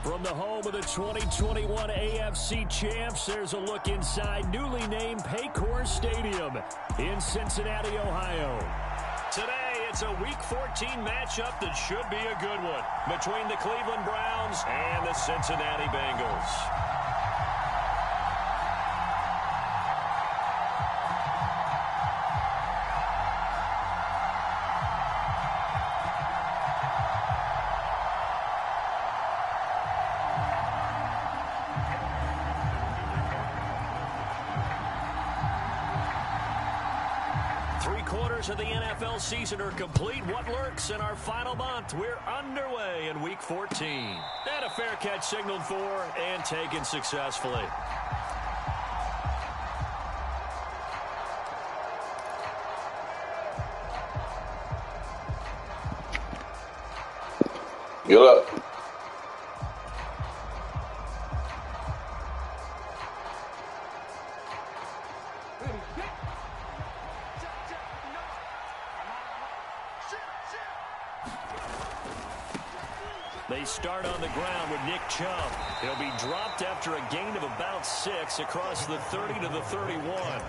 From the home of the 2021 AFC champs, there's a look inside newly named Paycor Stadium in Cincinnati, Ohio. Today, it's a Week 14 matchup that should be a good one between the Cleveland Browns and the Cincinnati Bengals. Three-quarters of the NFL season are complete. What lurks in our final month? We're underway in Week 14. And a fair catch signaled for and taken successfully. Good luck. They start on the ground with Nick Chubb. He'll be dropped after a gain of about 6 across the 30 to the 31.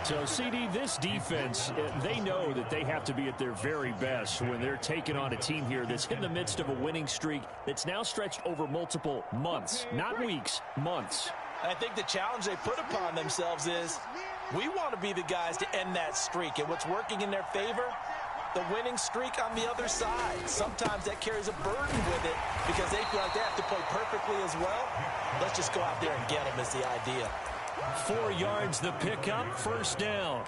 So, CD, this defense, they know that they have to be at their very best when they're taking on a team here that's in the midst of a winning streak that's now stretched over multiple months, not weeks, months. I think the challenge they put upon themselves is we want to be the guys to end that streak. And what's working in their favor? The winning streak on the other side. Sometimes that carries a burden with it because they feel like they have to play perfectly as well. Let's just go out there and get them is the idea. 4 yards the pickup, first down.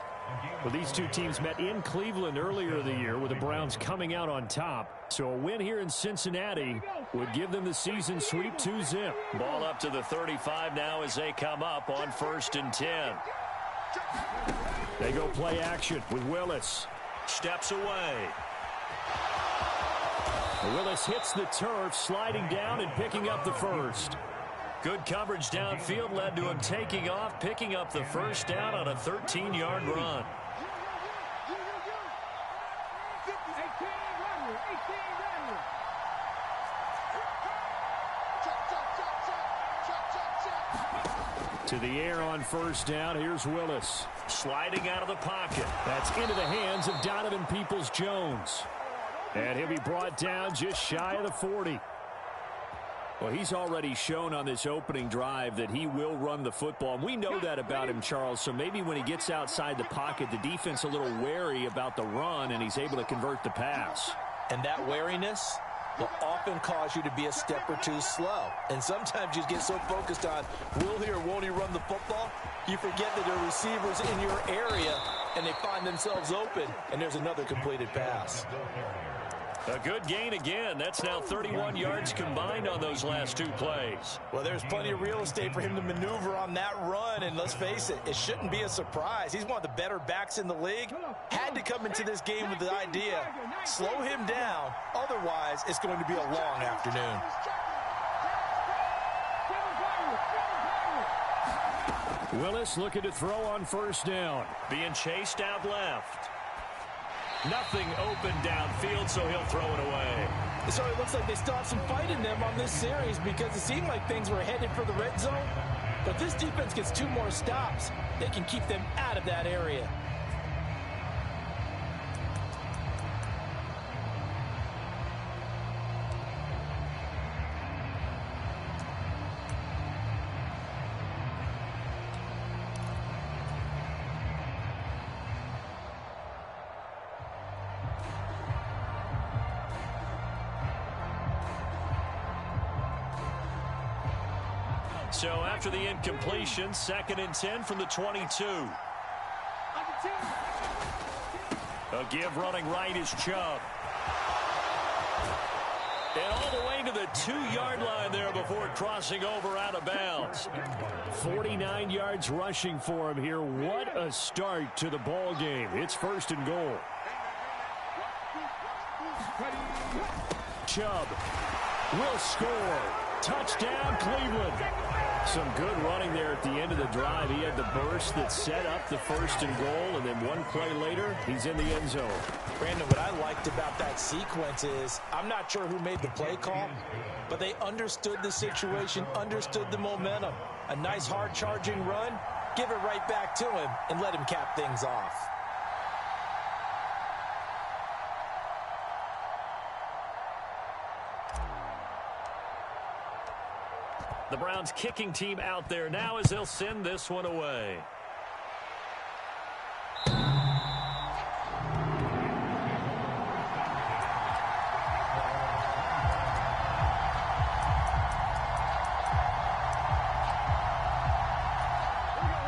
Well, these two teams met in Cleveland earlier in the year with the Browns coming out on top. So a win here in Cincinnati would give them the season sweep 2-zip. Ball up to the 35 now as they come up on 1st and 10. They go play action with Willis. Steps away. Willis hits the turf, sliding down and picking up the first. Good coverage downfield led to him taking off, picking up the first down on a 13-yard run. To the air on first down. Here's Willis. Sliding out of the pocket. That's into the hands of Donovan Peoples-Jones. And he'll be brought down just shy of the 40. Well, he's already shown on this opening drive that he will run the football. And we know that about him, Charles. So maybe when he gets outside the pocket, the defense a little wary about the run, and he's able to convert the pass. And that wariness will often cause you to be a step or two slow. And sometimes you get so focused on will he or won't he run the football, you forget that there are receivers in your area, and they find themselves open, and there's another completed pass. A good gain again. That's now 31 yards combined on those last 2 plays. Well, there's plenty of real estate for him to maneuver on that run, and let's face it, it shouldn't be a surprise. He's one of the better backs in the league. Had to come into this game with the idea, slow him down, otherwise it's going to be a long afternoon. Willis looking to throw on first down. Being chased out left. Nothing open downfield, so he'll throw it away. So it looks like they still have some fight in them on this series because it seemed like things were headed for the red zone. But if this defense gets 2 more stops, they can keep them out of that area. So after the incompletion, 2nd and 10 from the 22. A give running right is Chubb. And all the way to the 2-yard line there before crossing over out of bounds. 49 yards rushing for him here. What a start to the ball game. It's 1st and goal. Chubb will score. Touchdown, Cleveland. Some good running there at the end of the drive. He had the burst that set up the 1st and goal, and then 1 play later, he's in the end zone. Brandon, what I liked liked about that sequence is I'm not sure who made the play call, but they understood the situation, understood the momentum. A nice hard-charging run, give it right back to him, and let him cap things off. The Browns kicking team out there now as they'll send this one away.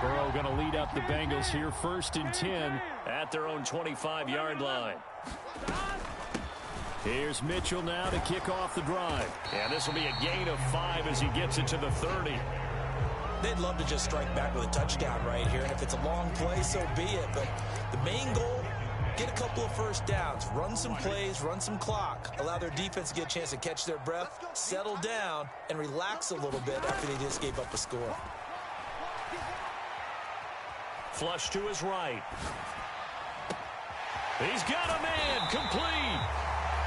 Burrow going to lead up the Bengals here, 1st and 10 at their own 25-yard line. Here's Mitchell now to kick off the drive. And this will be a gain of 5 as he gets it to the 30. They'd love to just strike back with a touchdown right here. And if it's a long play, so be it. But the main goal, get a couple of first downs. Run some plays, run some clock. Allow their defense to get a chance to catch their breath, settle down, and relax a little bit after they just gave up a score. Flush to his right. He's got a man complete.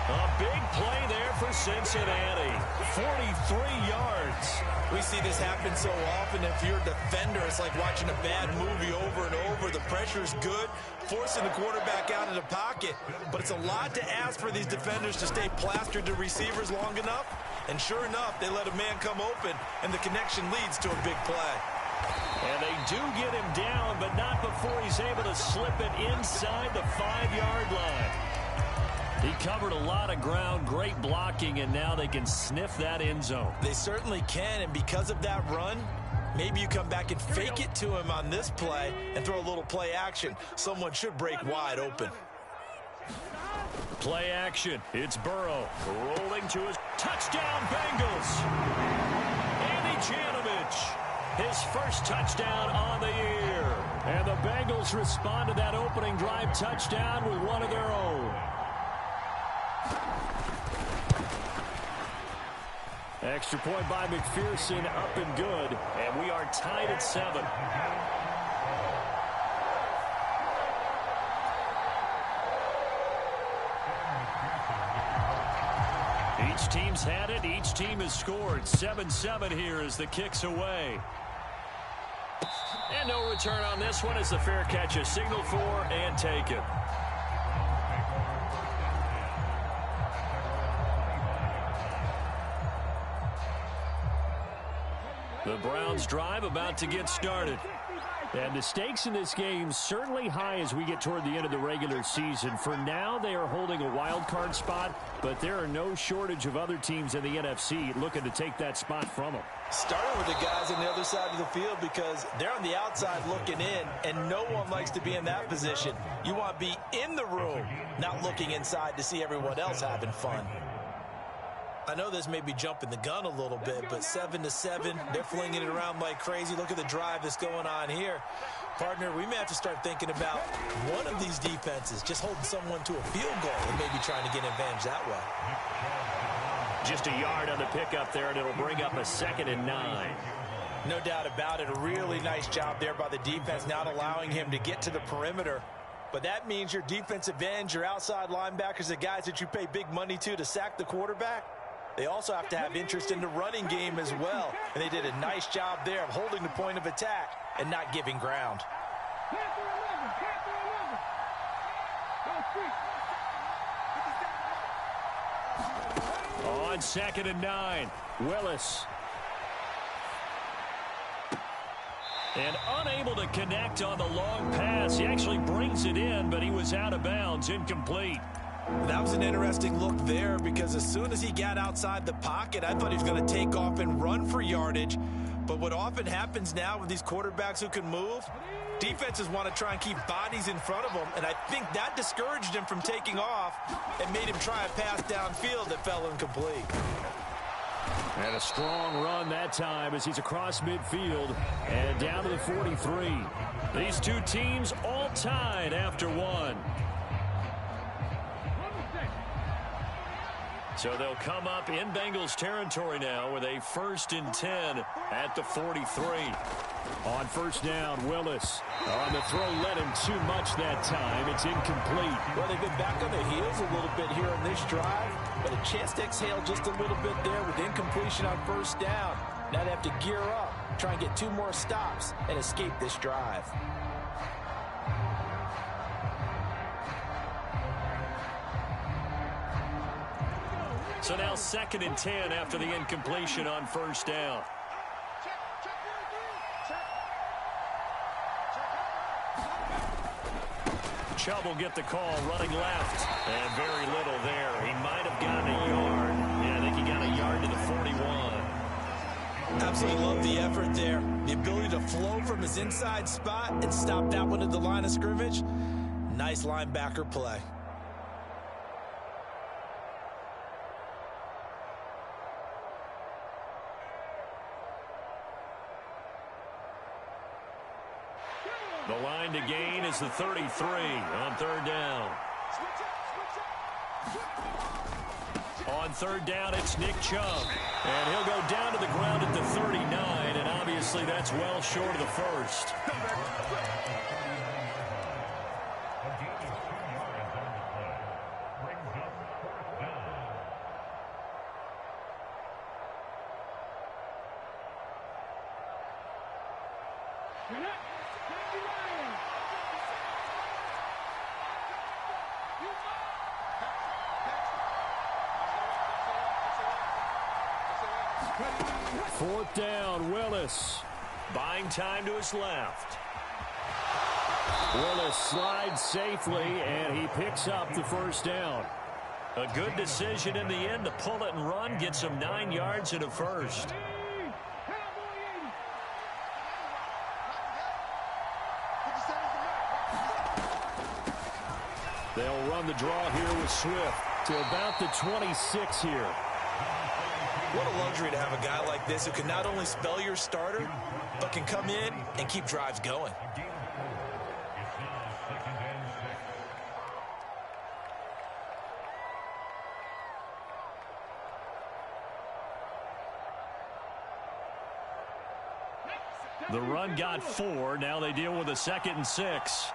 A big play there for Cincinnati. 43 yards. We see this happen so often. If you're a defender, it's like watching a bad movie over and over. The pressure's good, forcing the quarterback out of the pocket. But it's a lot to ask for these defenders to stay plastered to receivers long enough. And sure enough, they let a man come open, and the connection leads to a big play. And they do get him down, but not before he's able to slip it inside the 5-yard line. He covered a lot of ground, great blocking, and now they can sniff that end zone. They certainly can, and because of that run, maybe you come back and fake it to him on this play and throw a little play action. Someone should break wide open. Play action. It's Burrow rolling to his touchdown Bengals. Andy Janovich, his first touchdown on the year. And the Bengals respond to that opening drive touchdown with one of their own. Extra point by McPherson, up and good. And we are tied at 7. Each team's had it. Each team has scored. 7-7 here as the kick's away. And no return on this one as the fair catch is signaled for and taken. The Browns drive about to get started. And the stakes in this game certainly high as we get toward the end of the regular season. For now, they are holding a wild card spot, but there are no shortage of other teams in the NFC looking to take that spot from them. Starting with the guys on the other side of the field because they're on the outside looking in, and no one likes to be in that position. You want to be in the room, not looking inside to see everyone else having fun. I know this may be jumping the gun a little bit, but 7-7, they're flinging it around like crazy. Look at the drive that's going on here. Partner, we may have to start thinking about one of these defenses just holding someone to a field goal and maybe trying to get an advantage that way. Just a yard on the pickup there, and it'll bring up a 2nd and 9. No doubt about it. A really nice job there by the defense, not allowing him to get to the perimeter. But that means your defensive ends, your outside linebackers, the guys that you pay big money to sack the quarterback, they also have to have interest in the running game as well. And they did a nice job there of holding the point of attack and not giving ground. On 2nd and 9, Willis. And unable to connect on the long pass. He actually brings it in, but he was out of bounds, incomplete. That was an interesting look there because as soon as he got outside the pocket, I thought he was going to take off and run for yardage. But what often happens now with these quarterbacks who can move, defenses want to try and keep bodies in front of them, and I think that discouraged him from taking off and made him try a pass downfield that fell incomplete. And a strong run that time as he's across midfield and down to the 43. These two teams all tied after one. So they'll come up in Bengals territory now with a 1st and 10 at the 43. On first down, Willis. On the throw, led him too much that time. It's incomplete. Well, they've been back on their heels a little bit here on this drive, but a chance to exhale just a little bit there with incompletion on first down. Now they have to gear up, try and get 2 more stops, and escape this drive. So now 2nd and 10 after the incompletion on first down. Chubb will get the call running left. And very little there. He might have gotten a yard. Yeah, I think he got a yard to the 41. Absolutely love the effort there. The ability to flow from his inside spot and stop that one at the line of scrimmage. Nice linebacker play. The line to gain is the 33 on 3rd down. On 3rd down, it's Nick Chubb. And he'll go down to the ground at the 39, and obviously that's well short of the first. Fourth down, Willis. Buying time to his left. Willis slides safely, and he picks up the first down. A good decision in the end to pull it and run, get some 9 yards and a first. They'll run the draw here with Swift to about the 26 here. What a luxury to have a guy like this who can not only spell your starter, but can come in and keep drives going. The run got 4. Now they deal with a 2nd and 6.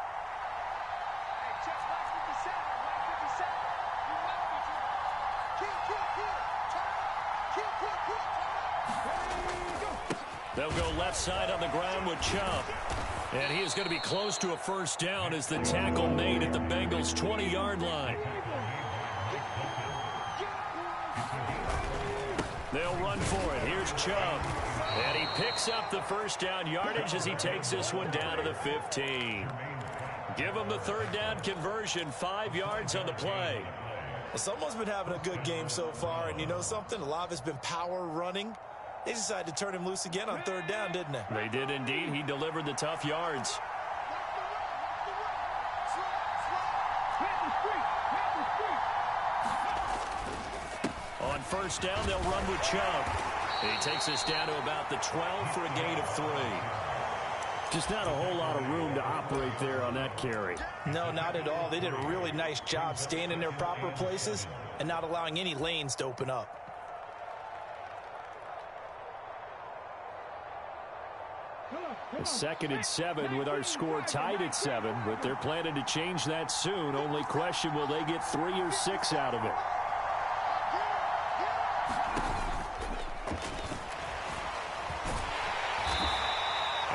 They'll go left side on the ground with Chubb. And he is going to be close to a first down as the tackle made at the Bengals' 20-yard line. They'll run for it. Here's Chubb. And he picks up the first down yardage as he takes this one down to the 15. Give him the 3rd down conversion, 5 yards on the play. Well, someone's been having a good game so far, and you know something? A lot of it's been power running. They decided to turn him loose again on 3rd down, didn't they? They did indeed. He delivered the tough yards. On first down, they'll run with Chubb. He takes us down to about the 12 for a gain of 3. Just not a whole lot of room to operate there on that carry. No, not at all. They did a really nice job staying in their proper places and not allowing any lanes to open up. A 2nd and 7 with our score tied at 7, but they're planning to change that soon. Only question, will they get 3 or 6 out of it?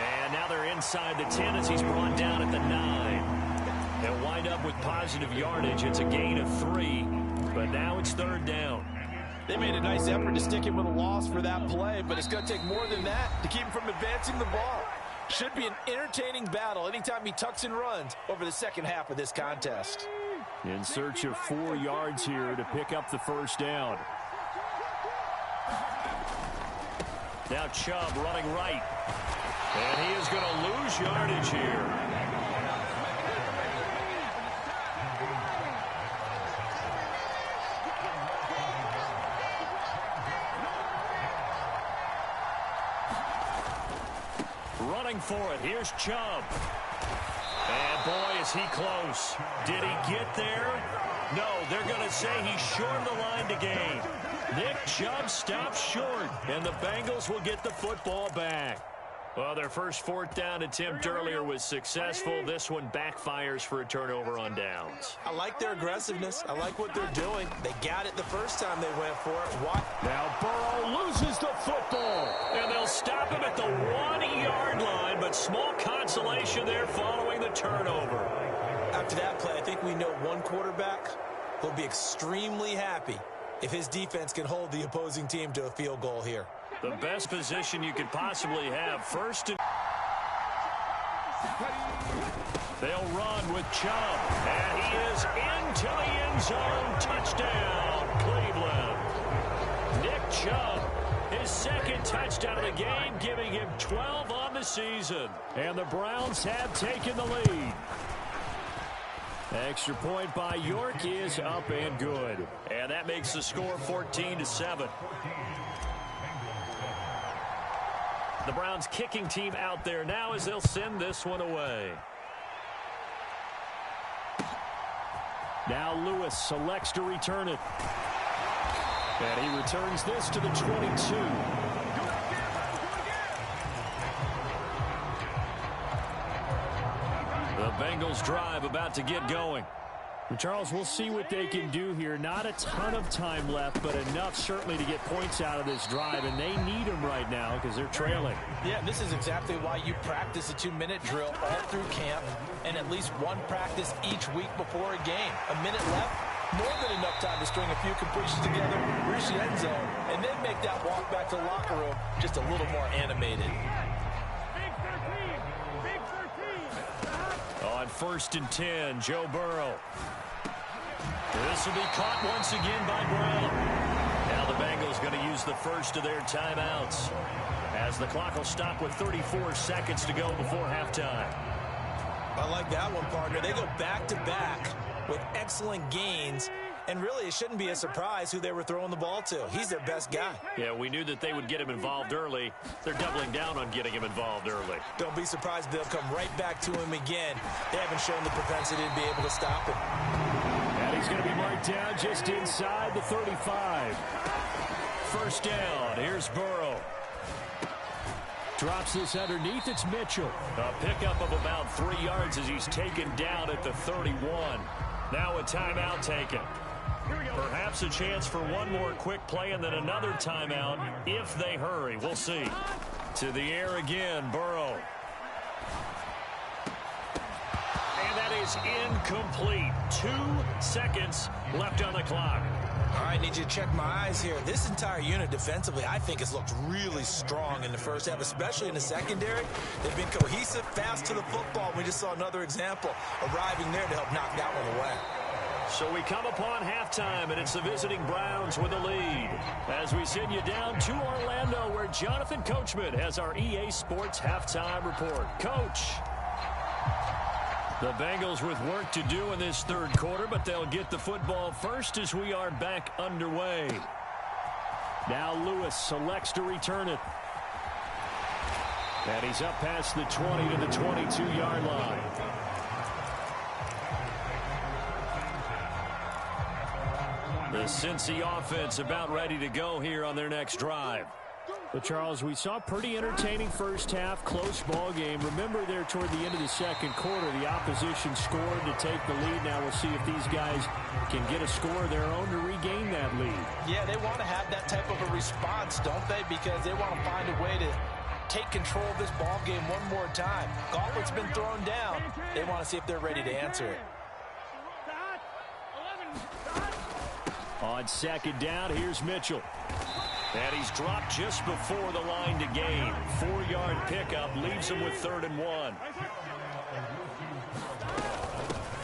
And now they're inside the 10 as he's brought down at the 9. They'll wind up with positive yardage. It's a gain of 3, but now it's 3rd down. They made a nice effort to stick him with a loss for that play, but it's going to take more than that to keep him from advancing the ball. Should be an entertaining battle anytime he tucks and runs over the 2nd half of this contest. In search of 4 yards here to pick up the first down. Now Chubb running right. And he is going to lose yardage here. Running for it. Here's Chubb. And boy, is he close. Did he get there? No, they're going to say he's short of the line to gain. Nick Chubb stops short, and the Bengals will get the football back. Well, their first fourth down attempt earlier was successful. This one backfires for a turnover on downs. I like their aggressiveness. I like what they're doing. They got it the first time they went for it. Why? Now Burrow loses the football. And they'll stop him at the 1-yard line, but small consolation there following the turnover. After that play, I think we know one quarterback will be extremely happy if his defense can hold the opposing team to a field goal here. The best position you could possibly have. First and... They'll run with Chubb. And he is into the end zone. Touchdown, Cleveland. Nick Chubb, his second touchdown of the game, giving him 12 on the season. And the Browns have taken the lead. Extra point by York is up and good. And that makes the score 14-7. The Browns kicking team out there now as they'll send this one away. Now Lewis selects to return it. And he returns this to the 22. The Bengals drive about to get going. And Charles, we'll see what they can do here. Not a ton of time left, but enough certainly to get points out of this drive, and they need them right now because they're trailing. Yeah, and this is exactly why you practice a 2-minute drill all through camp and at least one practice each week before a game. A minute left, more than enough time to string a few completions together, reach the end zone, and then make that walk back to the locker room just a little more animated. On 1st and 10, Joe Burrow. This will be caught once again by Brown. Now the Bengals going to use the first of their timeouts as the clock will stop with 34 seconds to go before halftime. I like that one, partner. They go back-to-back with excellent gains, and really it shouldn't be a surprise who they were throwing the ball to. He's their best guy. Yeah, we knew that they would get him involved early. They're doubling down on getting him involved early. Don't be surprised if they'll come right back to him again. They haven't shown the propensity to be able to stop him. And he's going to be marked down just inside the 35. First down. Here's Burrow. Drops this underneath. It's Mitchell. A pickup of about 3 yards as he's taken down at the 31. Now a timeout taken. Perhaps a chance for one more quick play and then another timeout if they hurry. We'll see. To the air again, Burrow. And that is incomplete. 2 seconds left on the clock. All right, need you to check my eyes here. This entire unit defensively, I think, has looked really strong in the first half, especially in the secondary. They've been cohesive, fast to the football. We just saw another example arriving there to help knock that one away. So we come upon halftime, and it's the visiting Browns with the lead. As we send you down to Orlando, where Jonathan Coachman has our EA Sports halftime report. Coach. The Bengals with work to do in this third quarter, but they'll get the football first as we are back underway. Now Lewis selects to return it. And he's up past the 20 to the 22-yard line. The Cincy offense about ready to go here on their next drive. But, Charles, we saw a pretty entertaining first half, close ball game. Remember there toward the end of the second quarter, the opposition scored to take the lead. Now we'll see if these guys can get a score of their own to regain that lead. Yeah, they want to have that type of a response, don't they? Because they want to find a way to take control of this ball game one more time. Gauntlet's been thrown down. They want to see if they're ready to answer it. On second down, here's Mitchell. And he's dropped just before the line to gain. 4-yard pickup leaves him with 3rd and 1.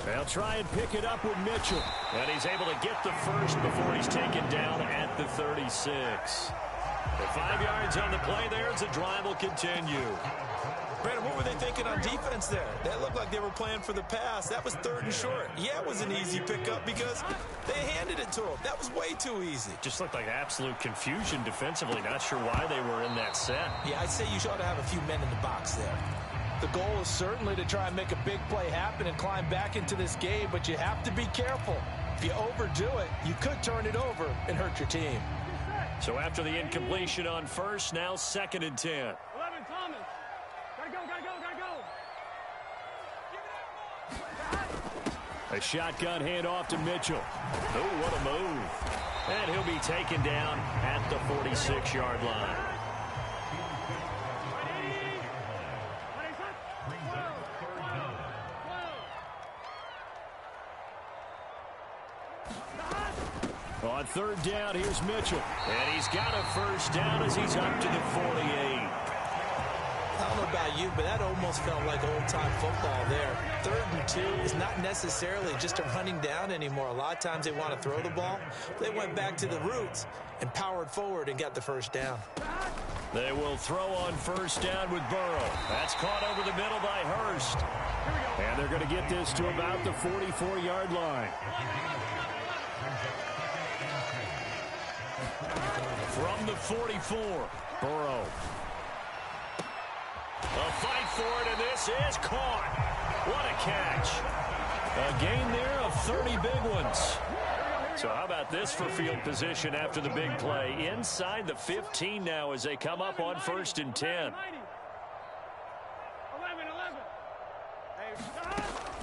They'll try and pick it up with Mitchell. And he's able to get the first before he's taken down at the 36. The 5 yards on the play there as the drive will continue. Brandon, what were they thinking on defense there? That looked like they were playing for the pass. That was 3rd and short. Yeah, it was an easy pickup because they handed it to him. That was way too easy. Just looked like absolute confusion defensively. Not sure why they were in that set. Yeah, I'd say you ought to have a few men in the box there. The goal is certainly to try and make a big play happen and climb back into this game, but you have to be careful. If you overdo it, you could turn it over and hurt your team. So after the incompletion on first, now 2nd and 10. A shotgun handoff to Mitchell. Oh, what a move. And he'll be taken down at the 46-yard line. On third down, here's Mitchell. And he's got a first down as he's up to the 48. I don't know about you, but that almost felt like old-time football there. 3rd and 2 is not necessarily just a running down anymore. A lot of times they want to throw the ball. They went back to the roots and powered forward and got the first down. They will throw on first down with Burrow. That's caught over the middle by Hurst. And they're going to get this to about the 44-yard line. From the 44, Burrow. A fight for it, and this is caught. What a catch. A gain there of 30 big ones. So how about this for field position after the big play? Inside the 15 now as they come up on 1st and 10.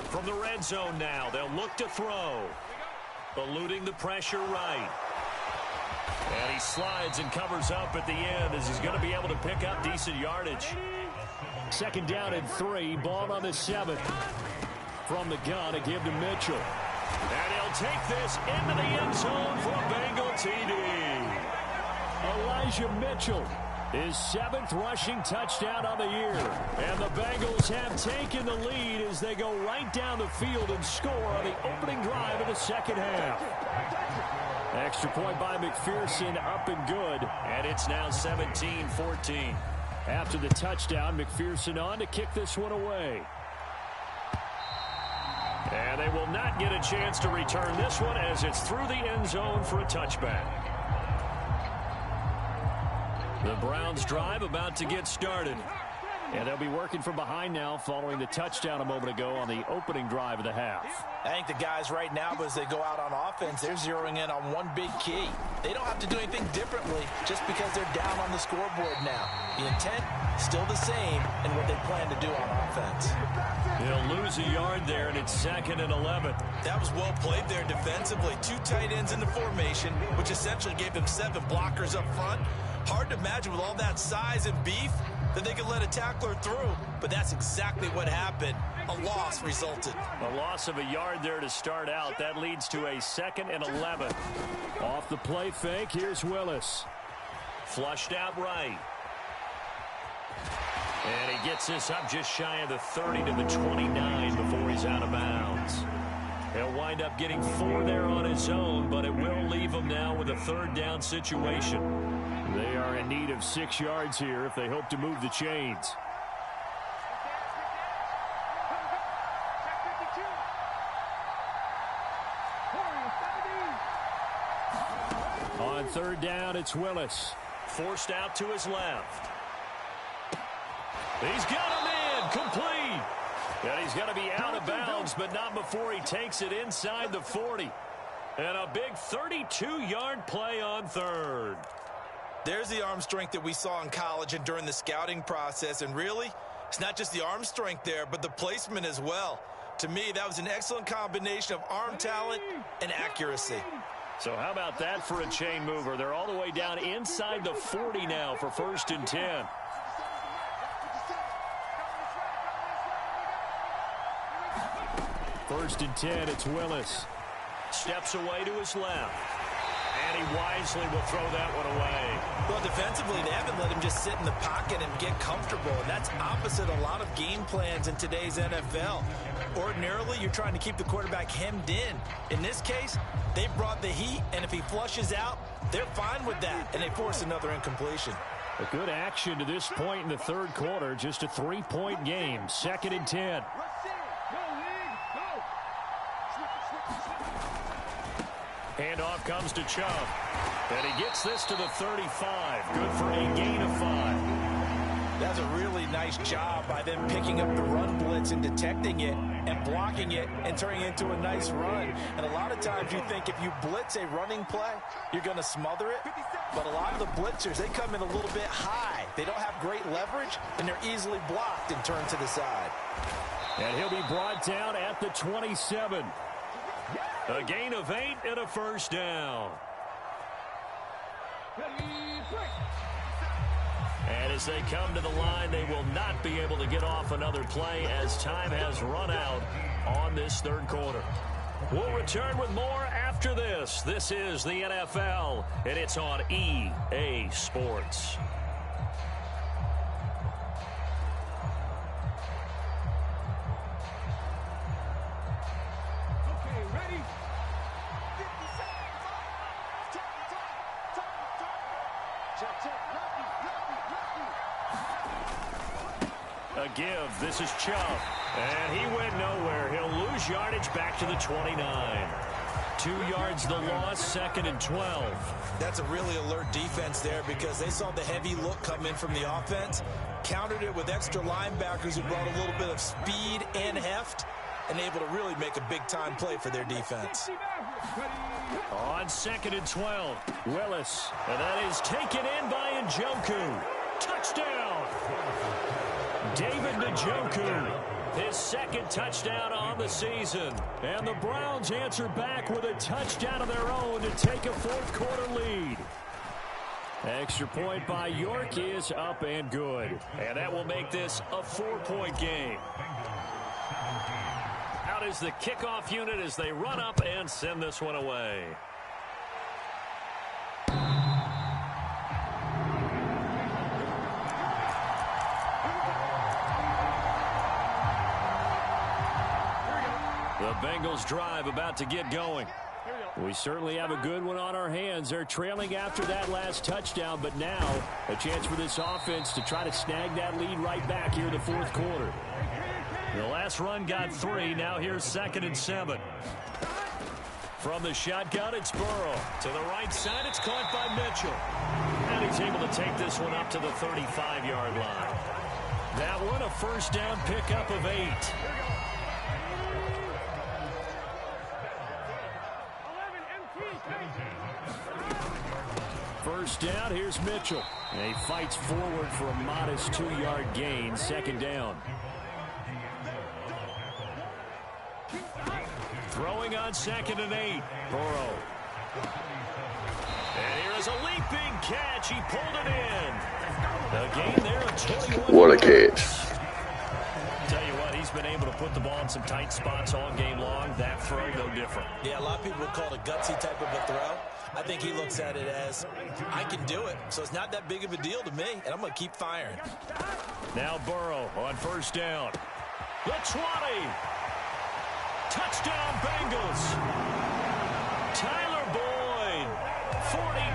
From the red zone now, they'll look to throw. Eluding the pressure right. And he slides and covers up at the end as he's going to be able to pick up decent yardage. 2nd down and 3, ball on the 7th. From the gun, to give to Mitchell. And he'll take this into the end zone for a Bengal TD. Elijah Mitchell, his 7th rushing touchdown on the year. And the Bengals have taken the lead as they go right down the field and score on the opening drive of the 2nd half. Extra point by McPherson, up and good. And it's now 17-14. After the touchdown, McPherson on to kick this one away. And they will not get a chance to return this one as it's through the end zone for a touchback. The Browns drive about to get started. And they'll be working from behind now following the touchdown a moment ago on the opening drive of the half. I think the guys right now, as they go out on offense, they're zeroing in on one big key. They don't have to do anything differently just because they're down on the scoreboard now. The intent, still the same in what they plan to do on offense. They'll lose a yard there, and it's 2nd and 11. That was well played there defensively. 2 tight ends in the formation, which essentially gave them 7 blockers up front. Hard to imagine with all that size and beef that they could let a tackler through, but that's exactly what happened. A loss resulted. A loss of a yard there to start out. That leads to a 2nd and 11. Off the play fake, here's Willis. Flushed out right. And he gets this up just shy of the 30 to the 29 before he's out of bounds. He'll wind up getting 4 there on his own, but it will leave him now with a 3rd down situation. They are in need of 6 yards here if they hope to move the chains. On 3rd down, it's Willis. Forced out to his left. He's got him in, complete. And he's got to be out of bounds, but not before he takes it inside the 40. And a big 32-yard play on 3rd. There's the arm strength that we saw in college and during the scouting process. And really, it's not just the arm strength there, but the placement as well. To me, that was an excellent combination of arm talent and accuracy. So how about that for a chain mover? They're all the way down inside the 40 now for 1st and 10. First and 10, it's Willis. Steps away to his left. And he wisely will throw that one away. Well, defensively, they haven't let him just sit in the pocket and get comfortable. And that's opposite a lot of game plans in today's NFL. Ordinarily, you're trying to keep the quarterback hemmed in. In this case, they brought the heat, and if he flushes out, they're fine with that, and they force another incompletion. A good action to this point in the 3rd quarter. Just a 3-point game. 2nd and 10. Handoff comes to Chubb. And he gets this to the 35. Good for a gain of 5. That's a really nice job by them picking up the run blitz and detecting it and blocking it and turning it into a nice run. And a lot of times you think if you blitz a running play, you're going to smother it. But a lot of the blitzers, they come in a little bit high. They don't have great leverage, and they're easily blocked and turned to the side. And he'll be brought down at the 27. A gain of 8 and a first down. And as they come to the line, they will not be able to get off another play as time has run out on this third quarter. We'll return with more after this. This is the NFL, and it's on EA Sports. A give. This is Chubb. And he went nowhere. He'll lose yardage back to the 29. 2 yards the loss, 2nd and 12. That's a really alert defense there because they saw the heavy look come in from the offense, countered it with extra linebackers who brought a little bit of speed and heft, and able to really make a big-time play for their defense. On 2nd and 12, Willis. And that is taken in by Njoku. Touchdown! David Njoku, his 2nd touchdown on the season. And the Browns answer back with a touchdown of their own to take a fourth-quarter lead. Extra point by York is up and good. And that will make this a 4-point game. Out is the kickoff unit as they run up and send this one away. The Bengals drive about to get going. We certainly have a good one on our hands. They're trailing after that last touchdown, but now a chance for this offense to try to snag that lead right back here in the fourth quarter. The last run got 3. Now here's 2nd and 7. From the shotgun, it's Burrow. To the right side, it's caught by Mitchell. And he's able to take this one up to the 35-yard line. That one a first down pickup of 8. First down, here's Mitchell. And he fights forward for a modest 2-yard gain, 2nd down. Throwing on 2nd and 8, Burrow. And here is a leaping catch. He pulled it in. The gain there of 21. What a catch. Tell you what, he's been able to put the ball in some tight spots all game long. That throw, no different. Yeah, a lot of people would call it a gutsy type of a throw. I think he looks at it as, I can do it, so it's not that big of a deal to me, and I'm going to keep firing. Now Burrow on first down. The 20. Touchdown, Bengals. Tyler Boyd,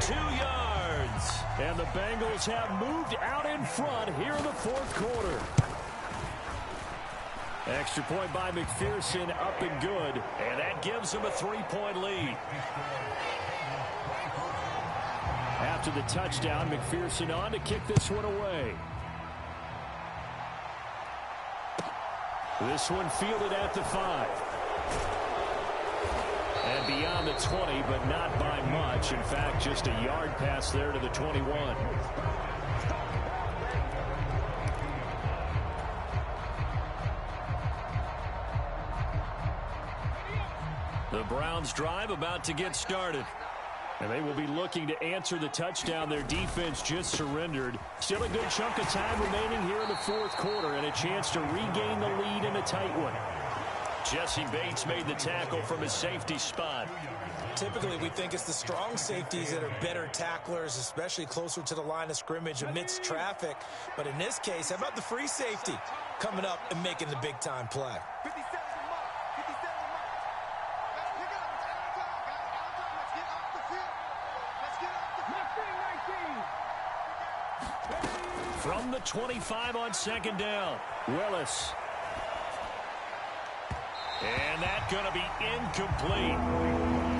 42 yards. And the Bengals have moved out in front here in the fourth quarter. Extra point by McPherson, up and good. And that gives them a 3-point lead. After the touchdown, McPherson on to kick this one away. This one fielded at the 5. And beyond the 20, but not by much. In fact, just a yard pass there to the 21. The Browns drive about to get started. And they will be looking to answer the touchdown their defense just surrendered. Still a good chunk of time remaining here in the fourth quarter and a chance to regain the lead in a tight one. Jesse Bates made the tackle from his safety spot. Typically, we think it's the strong safeties that are better tacklers, especially closer to the line of scrimmage amidst traffic. But in this case, how about the free safety coming up and making the big-time play? From the 25 on 2nd down, Willis. And that's going to be incomplete.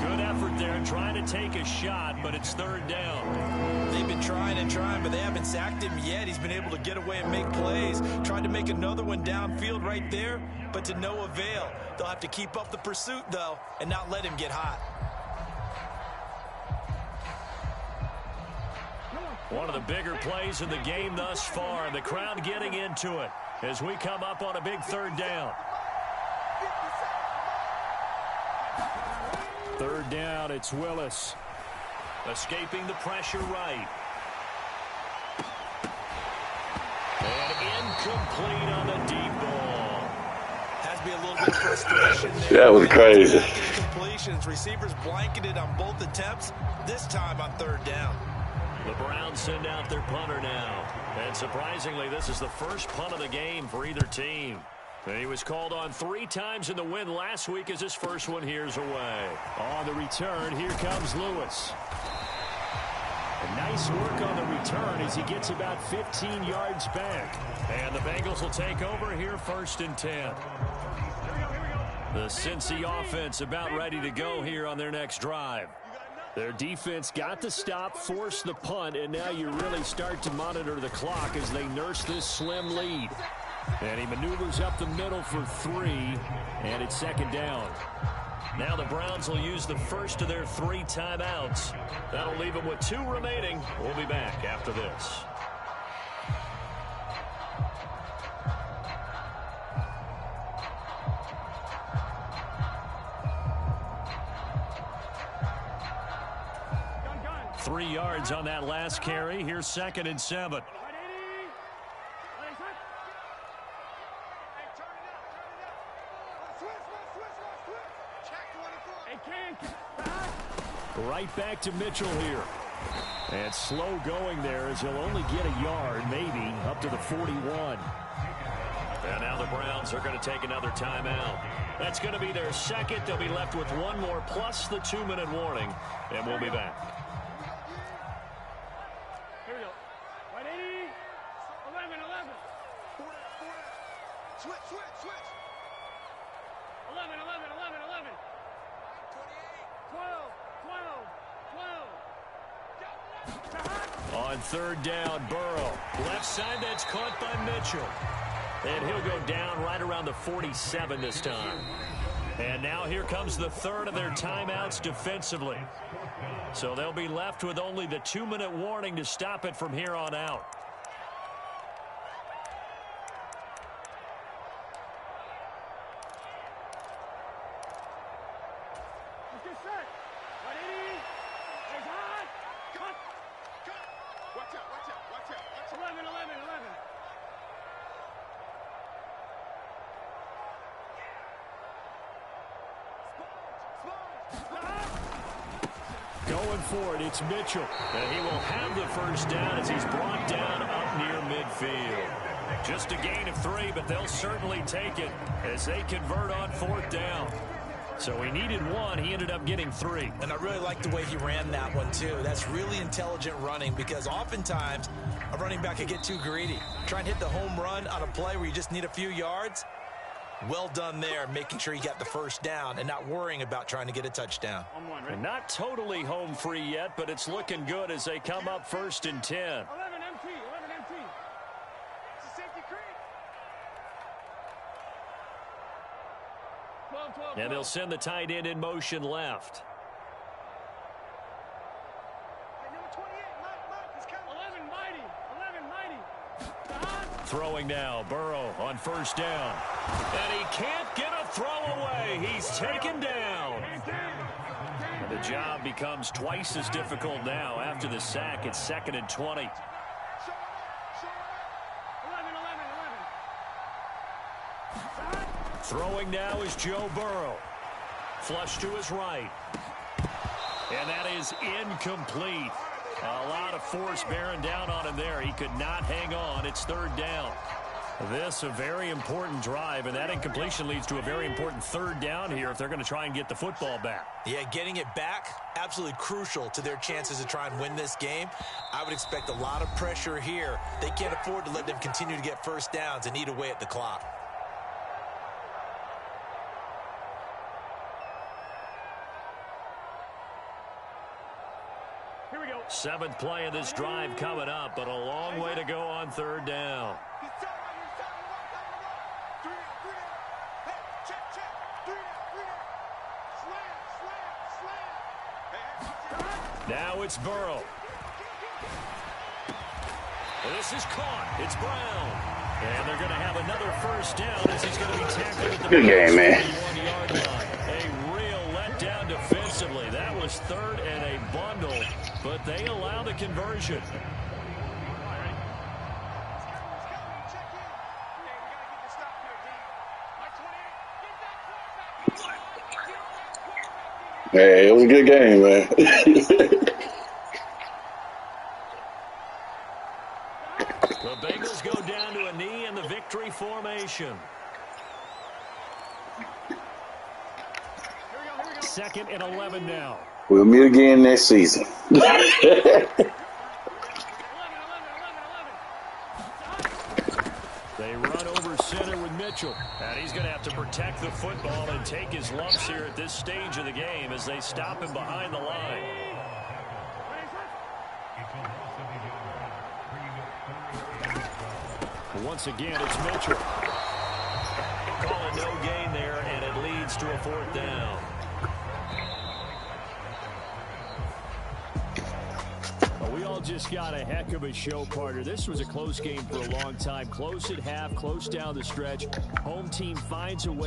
Good effort there trying to take a shot, but it's 3rd down. They've been trying and trying, but they haven't sacked him yet. He's been able to get away and make plays. Tried to make another one downfield right there, but to no avail. They'll have to keep up the pursuit, though, and not let him get hot. One of the bigger plays in the game thus far. The crowd getting into it as we come up on a big 3rd down. Third down, it's Willis. Escaping the pressure right. And incomplete on the deep ball. Has to be a little bit of frustration there. That was crazy. Incompletions. Receivers blanketed on both attempts, this time on third down. The Browns send out their punter now. And surprisingly, this is the first punt of the game for either team. He was called on 3 times in the win last week as his first one here's away. On the return, here comes Lewis. A nice work on the return as he gets about 15 yards back. And the Bengals will take over here 1st and 10. The Cincy offense about ready to go here on their next drive. Their defense got the stop, forced the punt, and now you really start to monitor the clock as they nurse this slim lead. And he maneuvers up the middle for 3, and it's 2nd down. Now the Browns will use the first of their 3 timeouts. That'll leave them with 2 remaining. We'll be back after this. Gun. 3 yards on that last carry. Here's 2nd and 7. Right back to Mitchell here. And slow going there as he'll only get a yard, maybe, up to the 41. And now the Browns are going to take another timeout. That's going to be their second. They'll be left with 1 more plus the 2-minute warning. And we'll be back. Here we go. 180. 11. Switch. 11. 12. On 3rd down, Burrow. Left side, that's caught by Mitchell. And he'll go down right around the 47 this time. And now here comes the 3rd of their timeouts defensively. So they'll be left with only the 2-minute warning to stop it from here on out. Going for it, it's Mitchell. And he will have the first down as he's brought down up near midfield. Just a gain of 3, but they'll certainly take it as they convert on 4th down. So he needed 1. He ended up getting 3. And I really like the way he ran that one, too. That's really intelligent running because oftentimes a running back can get too greedy. Try and hit the home run on a play where you just need a few yards. Well done there, making sure he got the first down and not worrying about trying to get a touchdown. And not totally home free yet, but it's looking good as they come up 1st and 10. 11 MT. It's a safety creek. 12. And they'll send the tight end in motion left. Number 28, Mike, he's coming. 11 mighty. Throwing now, Burrow on 1st down. And he can't get a throw away. He's taken down. And the job becomes twice as difficult now after the sack. It's 2nd and 20. 11. Throwing now is Joe Burrow. Flush to his right. And that is incomplete. A lot of force bearing down on him there. He could not hang on. It's 3rd down. This a very important drive, and that incompletion leads to a very important 3rd down here if they're going to try and get the football back. Yeah, getting it back, absolutely crucial to their chances to try and win this game. I would expect a lot of pressure here. They can't afford to let them continue to get first downs and eat away at the clock. Here we go. 7th play of this drive coming up, but a long way to go on 3rd down. Now it's Burrow. This is caught. It's Brown. And they're going to have another first down as he's going to be tackled at the Good game, man. 41-yard line. A real letdown defensively. defensively. That was third and a bundle, but they allow the conversion. Hey, it was a good game, man. The Bengals go down to a knee in the victory formation. Second and 11 now. We'll meet again next season. They run over center with Mitchell. And he's going to have to protect the football and take his lumps here at this stage of the game as they stop him behind the line. Once again, it's Mitchell. Calling no gain there, and it leads to a fourth down. Well, we all just got a heck of a show, partner. This was a close game for a long time. Close at half, close down the stretch. Home team finds a way.